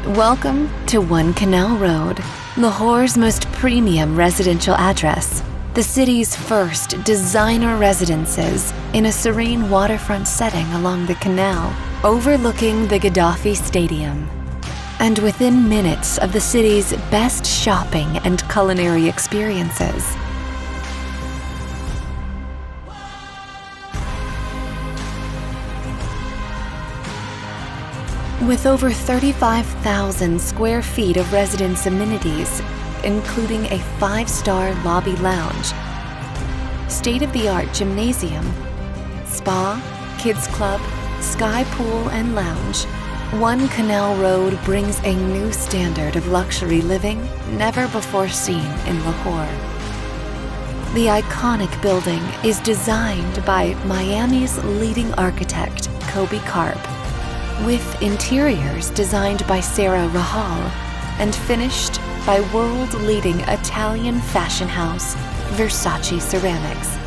Welcome to One Canal Road, Lahore's most premium residential address. The city's first designer residences in a serene waterfront setting along the canal, overlooking the Gaddafi Stadium. And within minutes of the city's best shopping and culinary experiences. With over 35,000 square feet of residence amenities, including a 5-star lobby lounge, state-of-the-art gymnasium, spa, kids club, sky pool, and lounge, One Canal Road brings a new standard of luxury living never before seen in Lahore. The iconic building is designed by Miami's leading architect, Kobe Karp, with interiors designed by Sarah Rahal and finished by world-leading Italian fashion house Versace Ceramics.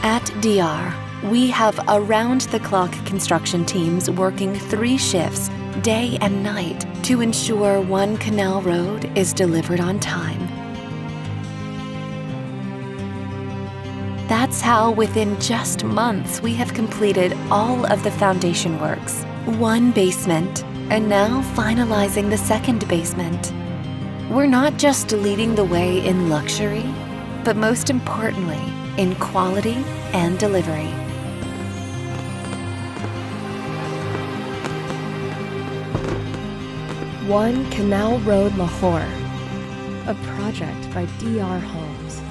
At DR, we have around-the-clock construction teams working 3 shifts, day and night, to ensure One Canal Road is delivered on time. That's how within just months we have completed all of the foundation works, 1 basement, and now finalizing the 2nd basement. We're not just leading the way in luxury, but most importantly, in quality and delivery. One Canal Road, Lahore, a project by DR Homes.